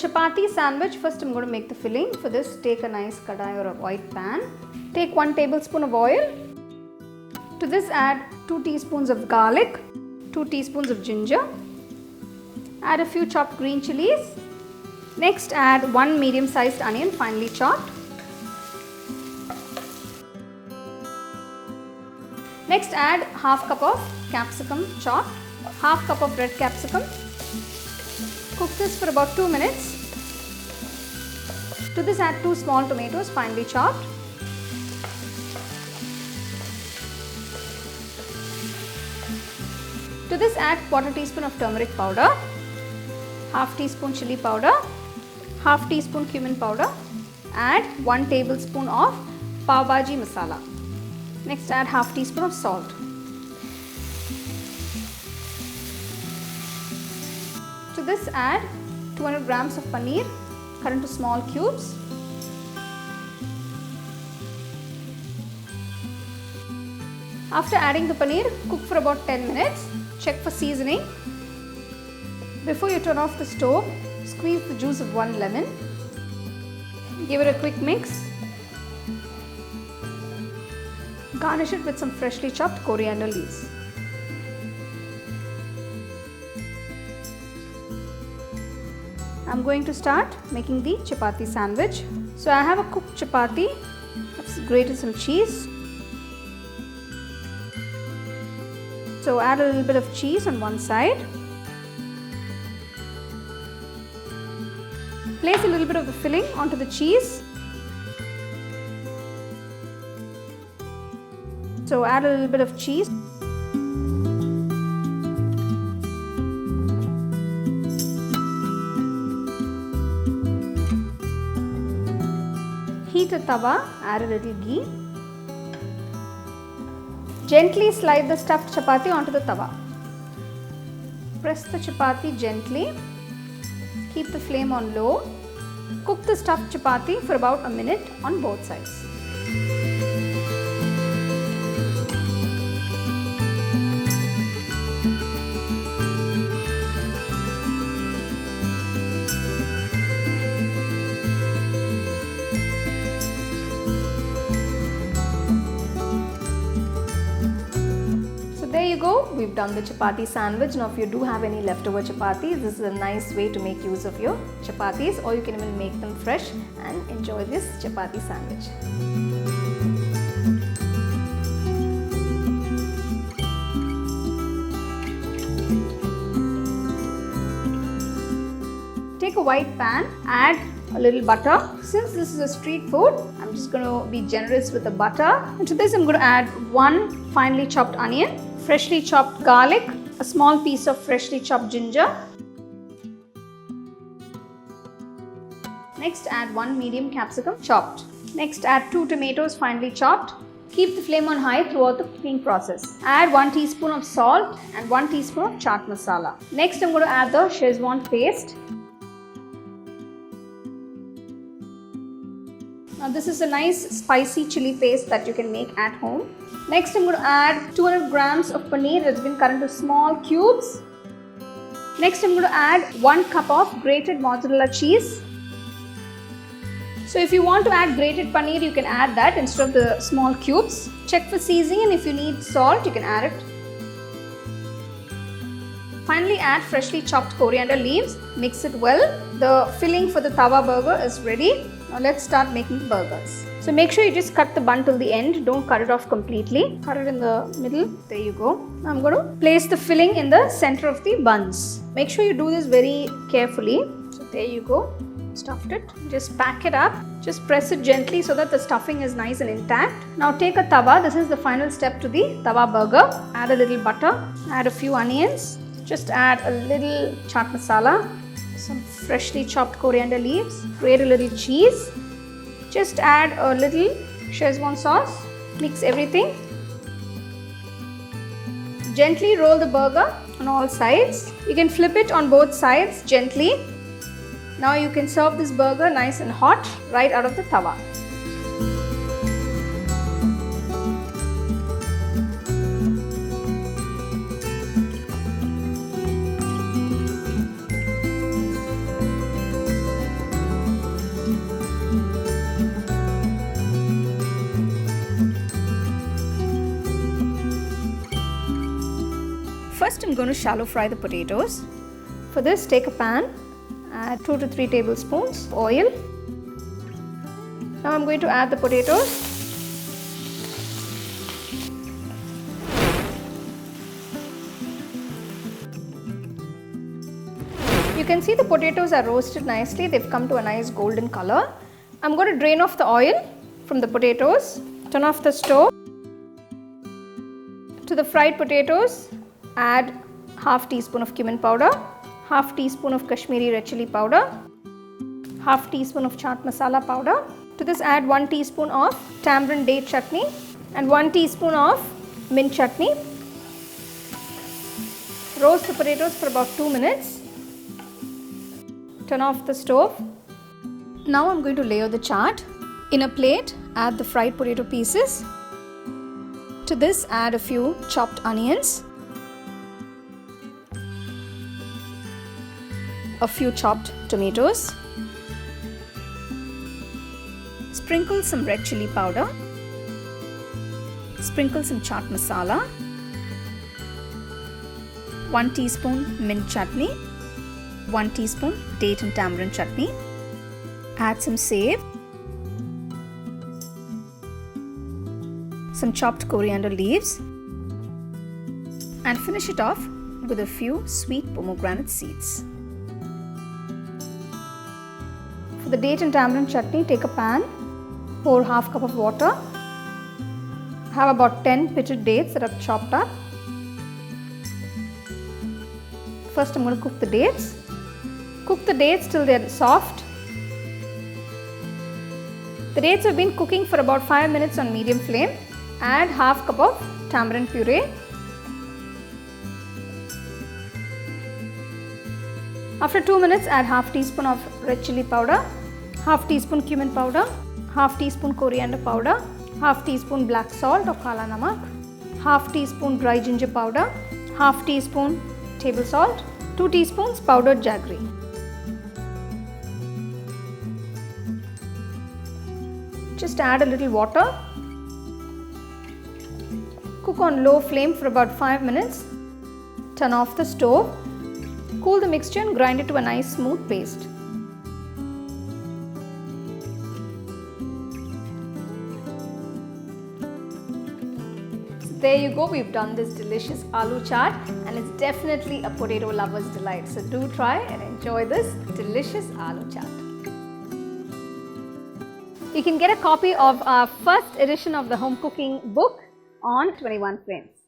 chapati sandwich, first I'm going to make the filling. For this, take a nice kadai or a white pan. Take 1 tablespoon of oil. To this add 2 teaspoons of garlic, 2 teaspoons of ginger. Add a few chopped green chilies. Next add 1 medium sized onion finely chopped. Next add half cup of capsicum chopped, half cup of red capsicum. Cook this for about 2 minutes. To this add 2 small tomatoes finely chopped. To this add 1/4 teaspoon of turmeric powder, half teaspoon chili powder, half teaspoon cumin powder. Add 1 tablespoon of Bhaji masala. Next add half teaspoon of salt. To this add 200 grams of paneer cut into small cubes. After adding the paneer, cook for about 10 minutes. Check for seasoning. Before you turn off the stove, squeeze the juice of 1 lemon. Give it a quick mix. Garnish it with some freshly chopped coriander leaves. I'm going to start making the chapati sandwich. So I have a cooked chapati. Let's grate some cheese. So add a little bit of cheese on one side. Place a little bit of the filling onto the cheese. So add a little bit of cheese. Heat a tawa, add a little ghee. Gently slide the stuffed chapati onto the tawa. Press the chapati gently. Keep the flame on low. Cook the stuffed chapati for about a minute on both sides. There you go, we've done the chapati sandwich. Now if you do have any leftover chapatis, this is a nice way to make use of your chapatis, or you can even make them fresh and enjoy this chapati sandwich. Take a white pan, add a little butter. Since this is a street food, I'm just going to be generous with the butter. And to this I'm going to add 1 finely chopped onion, freshly chopped garlic, a small piece of freshly chopped ginger. Next add 1 medium capsicum chopped. Next add 2 tomatoes finely chopped. Keep the flame on high throughout the cooking process. Add 1 teaspoon of salt and 1 teaspoon of chaat masala. Next I'm going to add the SCHEZWAN paste. Now this is a nice spicy chili paste that you can make at home. Next I'm going to add 200 grams of paneer that's been cut into small cubes. Next I'm going to add 1 cup of grated mozzarella cheese. So if you want to add grated paneer, you can add that instead of the small cubes. Check for seasoning, and if you need salt, you can add it. Finally add freshly chopped coriander leaves. Mix it well. The filling for the tawa burger is ready. Now let's start making the burgers. So make sure you just cut the bun till the end. Don't cut it off completely. Cut it in the middle. There you go. Now I'm going to place the filling in the center of the buns. Make sure you do this very carefully. So there you go. Stuffed it. Just pack it up. Just press it gently so that the stuffing is nice and intact. Now take a tawa. This is the final step to the tawa burger. Add a little butter. Add a few onions. Just add a little chaat masala. Some freshly chopped coriander leaves. Grate a little cheese. Just add a little SCHEZWAN sauce. Mix everything. Gently roll the burger on all sides. You can flip it on both sides gently. Now you can serve this burger nice and hot right out of the tawa. first I'm going to shallow fry the potatoes. For this, take a pan, add 2 to 3 tablespoons of oil. Now I'm going to add the potatoes. You can see the potatoes are roasted nicely. They've come to a nice golden color. I'm going to drain off the oil from the potatoes. Turn off the stove. To the fried potatoes, add half teaspoon of cumin powder, half teaspoon of Kashmiri red chili powder, half teaspoon of chaat masala powder. To this, add 1 teaspoon of tamarind date chutney and 1 teaspoon of mint chutney. Roast the potatoes for about 2 minutes. Turn off the stove. Now I'm going to layer the chaat. In a plate, add the fried potato pieces. To this, add a few chopped onions, a few chopped tomatoes, sprinkle some red chili powder, sprinkle some chaat masala, 1 teaspoon mint chutney, 1 teaspoon date and tamarind chutney, add some save, some chopped coriander leaves, and finish it off with a few sweet pomegranate seeds. For the date and tamarind chutney, take a pan, pour half cup of water, have about 10 pitted dates that are chopped up. First I'm going to cook the dates. Cook the dates till they are soft. The dates have been cooking for about 5 minutes on medium flame. Add half cup of tamarind puree. After 2 minutes, add half teaspoon of red chili powder, half teaspoon cumin powder, half teaspoon coriander powder, half teaspoon black salt or kala namak, half teaspoon dry ginger powder, half teaspoon table salt, 2 teaspoons powdered jaggery. Just add a little water. Cook on low flame for about 5 minutes. Turn off the stove. Cool the mixture and grind it to a nice smooth paste. So there you go, we've done this delicious aloo chaat and it's definitely a potato lover's delight. So do try and enjoy this delicious aloo chaat. You can get a copy of our first edition of the home cooking book on 21 frames.